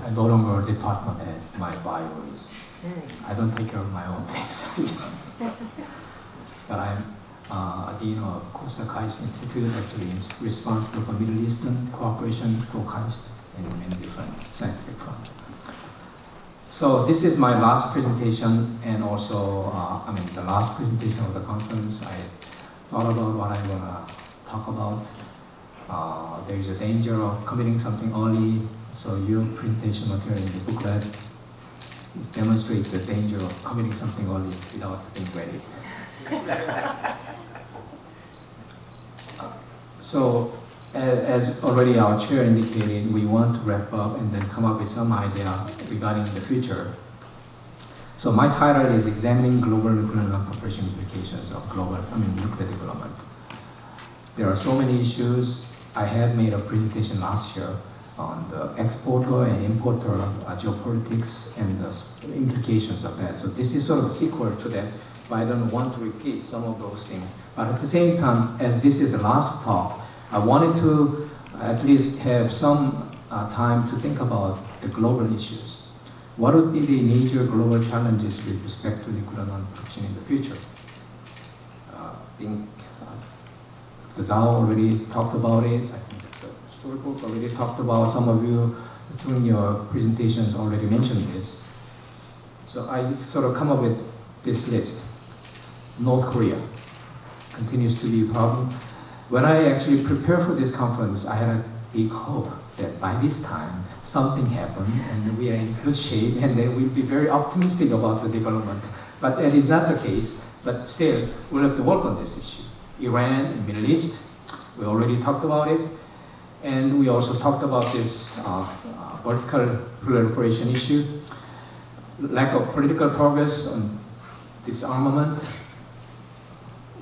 I no longer department head. My bio is. I don't take care of my own things. But I'm Dean of Costa KAIST Institute, actually responsible for Middle Eastern cooperation for KAIST in many different scientific fronts. So this is my last presentation, and also, the last presentation of the conference. I thought about what I'm gonna talk about. There is a danger of committing something early, so your presentation material in the booklet demonstrates the danger of committing something early without being ready. So, as already our chair indicated, we want to wrap up and then come up with some idea regarding the future. So my title is Examining Global Nuclear Non-Proliferation Implications of Nuclear Development. There are so many issues. I had made a presentation last year on the exporter and importer geopolitics and the implications of that. So this is sort of a sequel to that, but I don't want to repeat some of those things. But at the same time, as this is the last talk, I wanted to at least have some time to think about the global issues. What would be the major global challenges with respect to nuclear non-proliferation in the future? I think Zhao already talked about it. I think Stulberg already talked about. Some of you during your presentations already mentioned this. So I sort of come up with this list. North Korea continues to be a problem. When I actually prepared for this conference, I had a big hope that by this time something happened and we are in good shape and then we'll be very optimistic about the development. But that is not the case, but still we'll have to work on this issue. Iran and Middle East, we already talked about it. And we also talked about this vertical proliferation issue, lack of political progress on disarmament,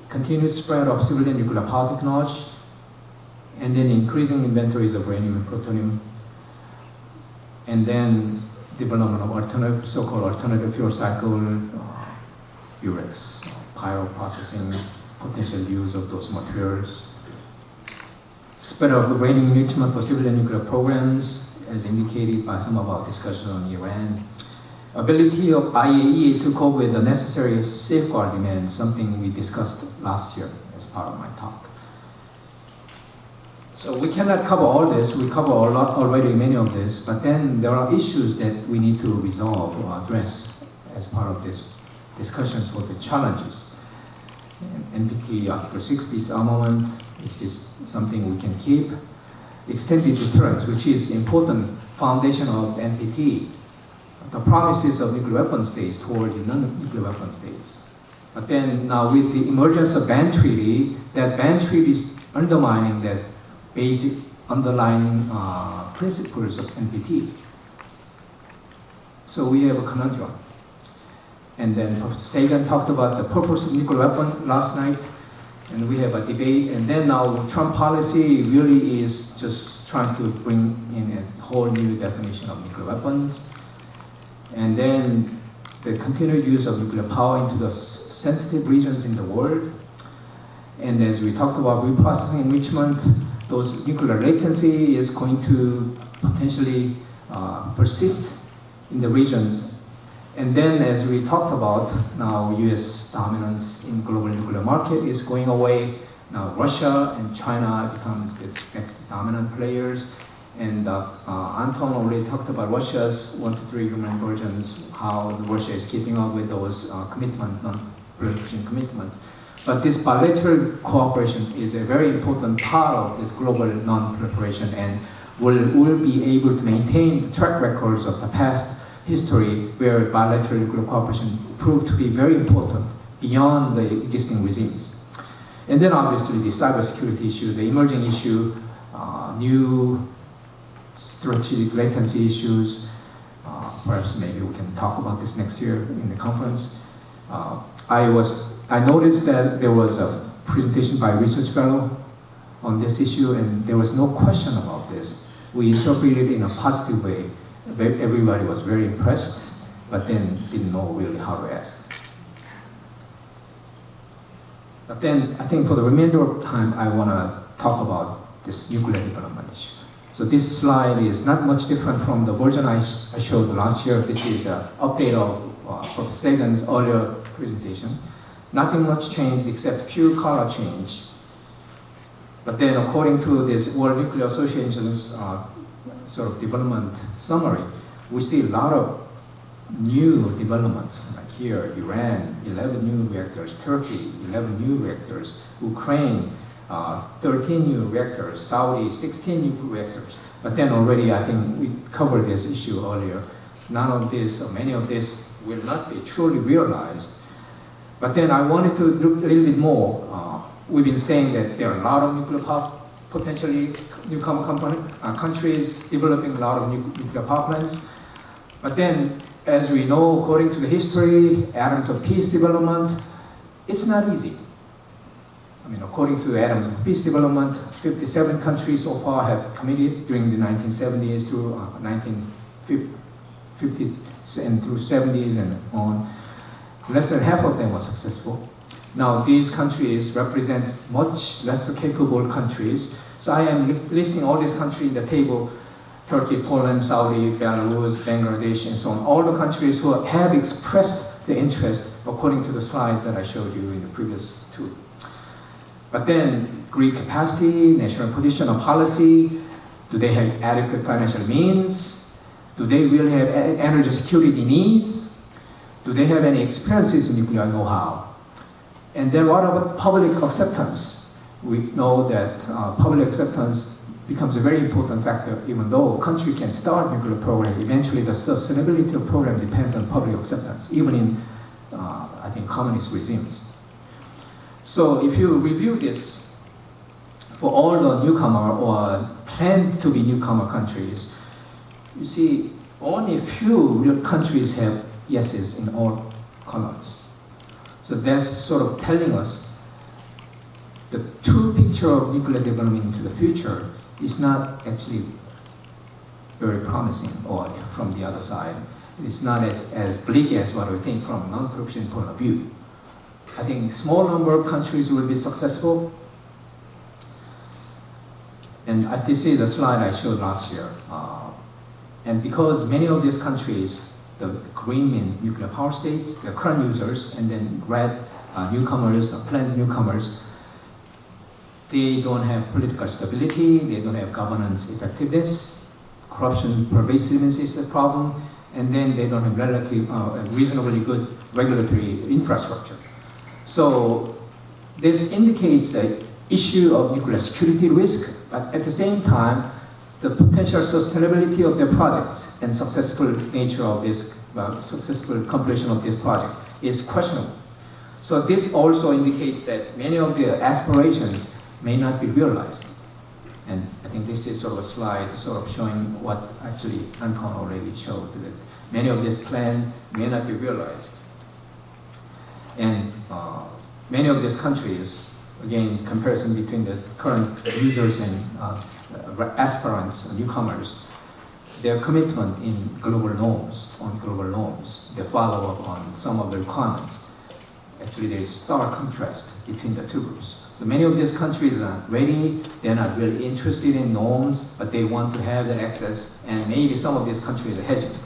continued spread of civilian nuclear power technology, and then increasing inventories of uranium and plutonium, and then development of alternative, so-called alternative fuel cycle, UREX, pyroprocessing, potential use of those materials, spread of uranium enrichment for civilian nuclear programs, as indicated by some of our discussion on Iran, ability of IAEA to cope with the necessary safeguard demands, something we discussed last year as part of my talk. So we cannot cover all this, we cover a lot already many of this, but then there are issues that we need to resolve or address as part of this discussions for the challenges. And NPT Article 6 disarmament, is this something we can keep? Extended deterrence, which is important foundation of NPT. The promises of nuclear weapon states toward the non-nuclear weapon states. But then now with the emergence of ban treaty, that ban treaty is undermining that basic underlying principles of NPT. So we have a conundrum. And then Professor Sagan talked about the purpose of nuclear weapon last night, and we have a debate. And then now Trump policy really is just trying to bring in a whole new definition of nuclear weapons. And then the continued use of nuclear power into the sensitive regions in the world. And as we talked about reprocessing enrichment, those nuclear latency is going to potentially persist in the regions. And then as we talked about, now US dominance in global nuclear market is going away. Now Russia and China becomes the next dominant players. And Anton already talked about Russia's 1 to 3 human versions, how Russia is keeping up with those non-proliferation commitment. But this bilateral cooperation is a very important part of this global non-proliferation, and will be able to maintain the track records of the past history where bilateral nuclear cooperation proved to be very important beyond the existing regimes. And then obviously the cybersecurity issue, the emerging issue, new strategic latency issues. Perhaps maybe we can talk about this next year in the conference. I noticed that there was a presentation by a research fellow on this issue, and there was no question about this. We interpreted it in a positive way. Everybody was very impressed, but then didn't know really how to ask. But then I think for the remainder of time, I want to talk about this nuclear development issue. So this slide is not much different from the version I showed last year. This is an update of Prof. Sagan's earlier presentation. Nothing much changed except few color change. But then according to this World Nuclear Association's sort of development summary, we see a lot of new developments. Like here, Iran, 11 new reactors, Turkey, 11 new reactors, Ukraine, 13 new reactors, Saudi, 16 new reactors. But then already, I think we covered this issue earlier. None of this, or many of this, will not be truly realized. But then I wanted to look a little bit more. We've been saying that there are a lot of nuclear power, potentially newcomer countries developing a lot of nuclear power plants. But then, as we know, according to the history, atoms of peace development, it's not easy. I mean, according to the atoms of peace development, 57 countries so far have committed during the 1970s to 1950s and through 70s and on. Less than half of them were successful. Now, these countries represent much lesser capable countries. So I am listing all these countries in the table: Turkey, Poland, Saudi, Belarus, Bangladesh, and so on. All the countries who have expressed the interest according to the slides that I showed you in the previous two. But then, Greek capacity, national position or policy, do they have adequate financial means? Do they really have energy security needs? Do they have any experiences in nuclear know-how? And then what about public acceptance? We know that public acceptance becomes a very important factor. Even though a country can start nuclear program, eventually the sustainability of program depends on public acceptance, even in, I think, communist regimes. So if you review this for all the newcomer or planned to be newcomer countries, you see only a few countries have yeses in all columns. So that's sort of telling us the true picture of nuclear development into the future is not actually very promising, or from the other side, it's not as bleak as what we think from a non-proliferation point of view. I think small number of countries will be successful. And this is a slide I showed last year. And because many of these countries, the green means nuclear power states, the current users, and then red newcomers, planned newcomers, they don't have political stability, they don't have governance effectiveness, corruption pervasiveness is a problem, and then they don't have reasonably good regulatory infrastructure. So this indicates the issue of nuclear security risk, but at the same time, the potential sustainability of the project and successful nature of this, successful completion of this project is questionable. So this also indicates that many of the aspirations may not be realized. And I think this is sort of a slide sort of showing what actually Anton already showed, that many of these plans may not be realized. And many of these countries, again, comparison between the current users and aspirants, newcomers, their commitment in global norms, they follow up on some of the requirements. Actually, there is stark contrast between the two groups. So many of these countries are ready, they're not really interested in norms, but they want to have the access, and maybe some of these countries are hesitant,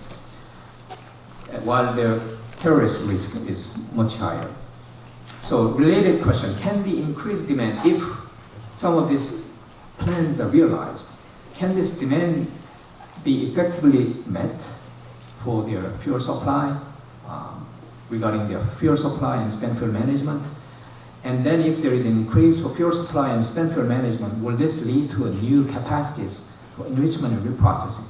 while their terrorist risk is much higher. So related question, can the increased demand, if some of these plans are realized, can this demand be effectively met for their fuel supply, regarding their fuel supply and spent fuel management? And then if there is an increase for fuel supply and spent fuel management, will this lead to a new capacities for enrichment and reprocessing?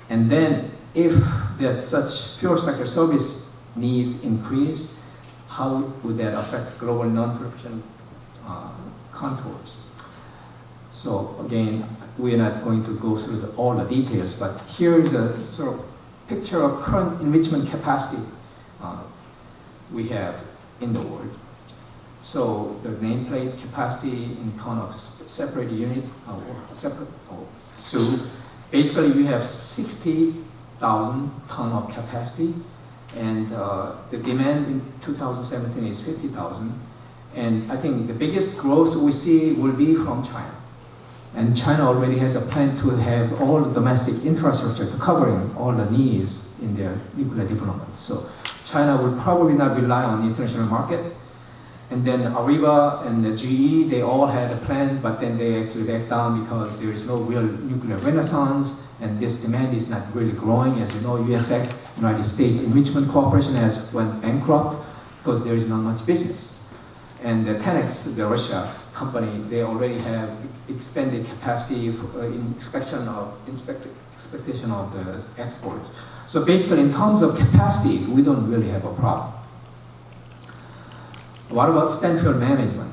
And then if such fuel cycle service needs increase, how would that affect global non-proliferation contours? So again, we're not going to go through all the details, but here is a sort of picture of current enrichment capacity we have in the world. So the nameplate capacity in ton of separate unit, so basically we have 60,000 ton of capacity, and the demand in 2017 is 50,000. And I think the biggest growth we see will be from China. And China already has a plan to have all the domestic infrastructure to covering all the needs in their nuclear development. So China will probably not rely on the international market. And then Ariba and the GE, they all had a plan, but then they actually backed down because there is no real nuclear renaissance, and this demand is not really growing. As you know, USAC, United States Enrichment Corporation, has went bankrupt because there is not much business. And the Tenex, the Russia company, they already have expanded capacity for, in expectation of the export. So basically, in terms of capacity, we don't really have a problem. What about spent fuel management?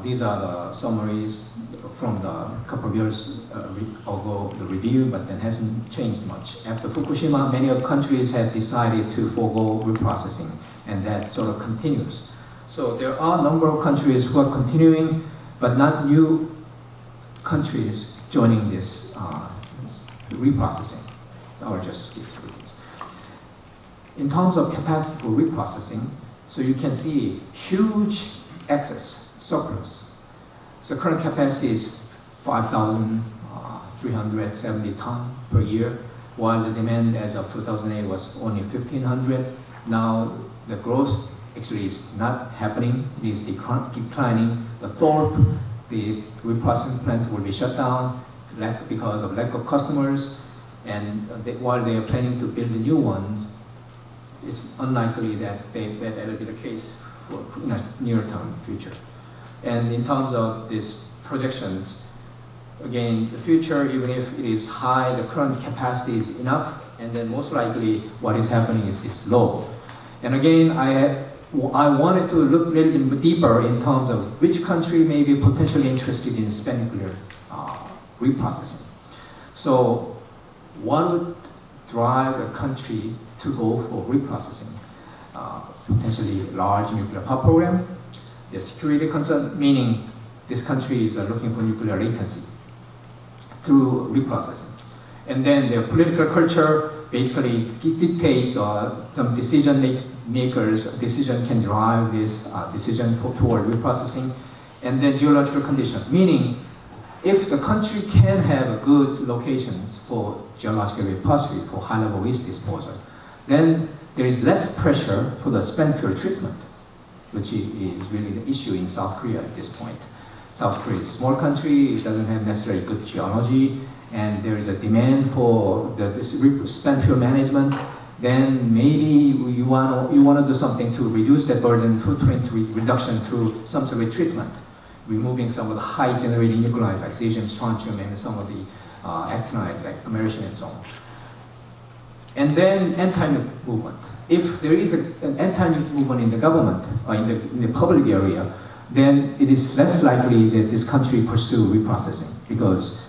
These are the summaries from the couple of years ago, the review, but then hasn't changed much. After Fukushima, many of countries have decided to forego reprocessing, and that sort of continues. So there are a number of countries who are continuing, but not new countries joining this reprocessing. So I'll just skip through this. In terms of capacity for reprocessing, so you can see huge excess, surplus. So current capacity is 5,370 tons per year, while the demand as of 2008 was only 1,500. Now the growth actually is not happening, it is declining. The Thorpe, the reprocessing plant will be shut down because of lack of customers, and while they are planning to build the new ones, it's unlikely that that will be the case for near-term future. And in terms of these projections, again, the future, even if it is high, the current capacity is enough, and then most likely what is happening is low. And again, I wanted to look a little bit deeper in terms of which country may be potentially interested in spent nuclear reprocessing. So what would drive a country to go for reprocessing? Potentially large nuclear power program, the security concern, meaning this country is looking for nuclear latency through reprocessing. And then the political culture basically dictates some decision makers' decision can drive this decision toward reprocessing. And then geological conditions, meaning if the country can have good locations for geological repository for high-level waste disposal, then there is less pressure for the spent fuel treatment, which is really the issue in South Korea at this point. South Korea is a small country, it doesn't have necessarily good geology, and there is a demand for the spent fuel management. Then maybe you want to do something to reduce that burden footprint reduction through some sort of treatment, removing some of the high generating nuclides like cesium, strontium, and some of the actinides like americium and so on. And then anti-nuke movement. If there is an anti-nuke movement in the government or in the public area, then it is less likely that this country pursue reprocessing, because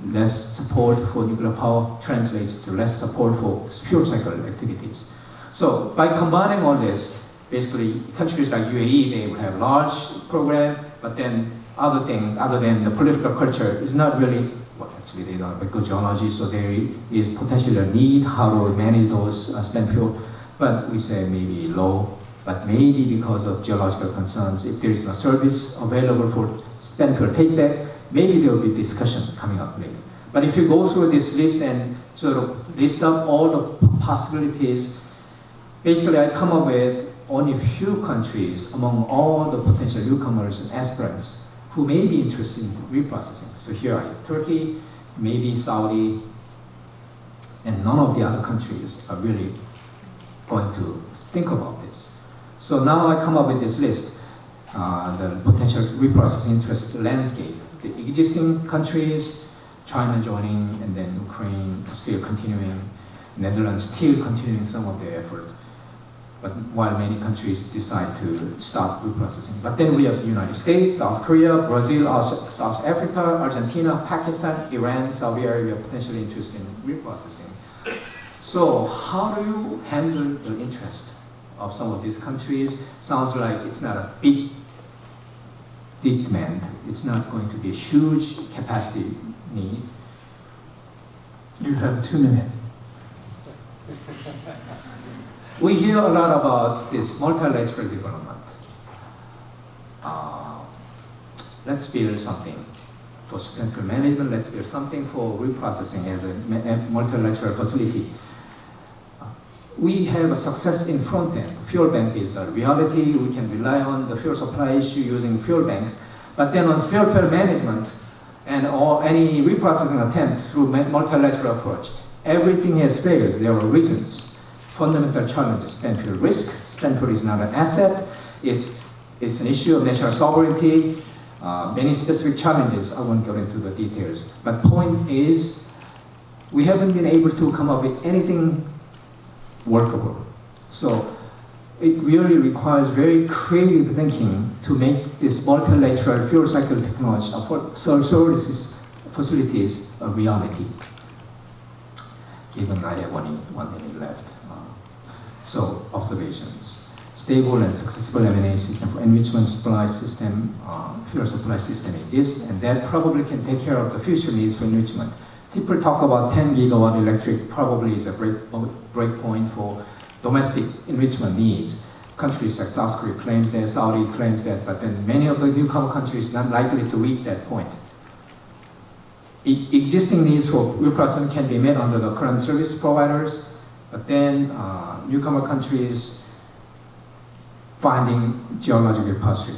less support for nuclear power translates to less support for fuel cycle activities. So by combining all this, basically countries like UAE, they will have large program, but then other things other than the political culture is not really, well, actually they don't have a good geology, so there is potentially a need how to manage those spent fuel, but we say maybe low, but maybe because of geological concerns, if there is no service available for spent fuel take-back, maybe there will be discussion coming up later. But if you go through this list and sort of list up all the possibilities, basically I come up with only a few countries among all the potential newcomers and aspirants who may be interested in reprocessing. So here are Turkey, maybe Saudi, and none of the other countries are really going to think about this. So now I come up with this list, the potential reprocessing interest landscape. The existing countries, China joining, and then Ukraine still continuing, Netherlands still continuing some of their effort, but while many countries decide to start reprocessing. But then we have the United States, South Korea, Brazil, South Africa, Argentina, Pakistan, Iran, Saudi Arabia potentially interested in reprocessing. So how do you handle the interest of some of these countries? Sounds like it's not a big demand. It's not going to be a huge capacity need. You have 2 minutes. We hear a lot about this multilateral development. Let's build something for spent fuel management, let's build something for reprocessing as a multilateral facility. We have a success in front end. Fuel bank is a reality. We can rely on the fuel supply issue using fuel banks. But then on spent fuel management or any reprocessing attempt through multilateral approach, everything has failed. There are reasons. Fundamental challenges, spent fuel risk. Spent fuel is not an asset. It's an issue of national sovereignty. Many specific challenges. I won't go into the details. But point is, we haven't been able to come up with anything workable. So it really requires very creative thinking to make this multilateral fuel cycle technology for services facilities a reality. Given I have one minute left. So observations. Stable and successful M&A system for enrichment supply system, fuel supply system exists, and that probably can take care of the future needs for enrichment. People talk about 10 gigawatt electric probably is a break point for domestic enrichment needs. Countries like South Korea claims that, Saudi claims that, but then many of the newcomer countries not likely to reach that point. Existing needs for reprocessing can be met under the current service providers, but then newcomer countries finding geological repository.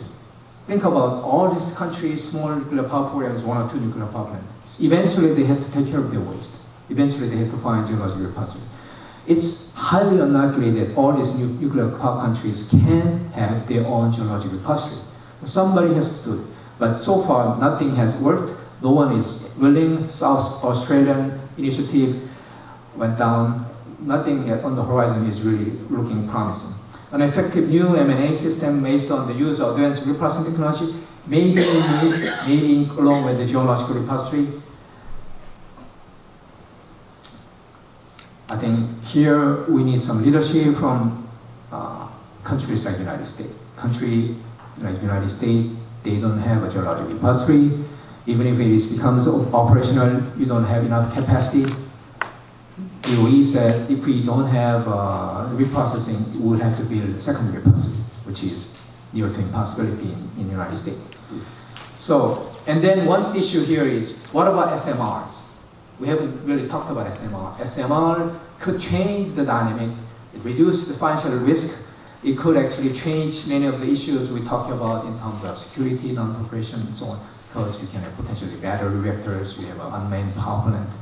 Think about all these countries, small nuclear power programs, 1 or 2 nuclear power plants. Eventually they have to take care of their waste. Eventually they have to find geological repository. It's highly unlikely that all these nuclear power countries can have their own geological repository. Somebody has to do it. But so far nothing has worked. No one is willing. South Australian initiative went down. Nothing on the horizon is really looking promising. An effective new M&A system based on the use of advanced reprocessing technology, maybe along with the geological repository. I think here we need some leadership from countries like the United States. Country like the United States, they don't have a geological repository. Even if it becomes operational, you don't have enough capacity. DOE said if we don't have reprocessing, we will have to build a secondary repository, which is near to impossibility in the United States. So, and then one issue here is, what about SMRs? We haven't really talked about SMR. SMR could change the dynamic, it reduce the financial risk. It could actually change many of the issues we talk about in terms of security, nonproliferation, and so on, because you can have potentially battery reactors, we have an unmanned power plant.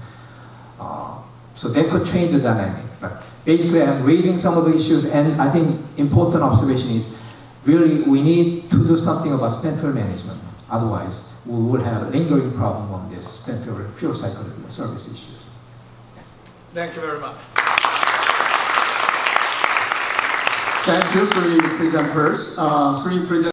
So that could change the dynamic. But basically, I'm raising some of the issues, and I think important observation is really we need to do something about spent fuel management. Otherwise, we will have a lingering problem on this spent fuel cycle service issues. Thank you very much. Thank you, three presenters.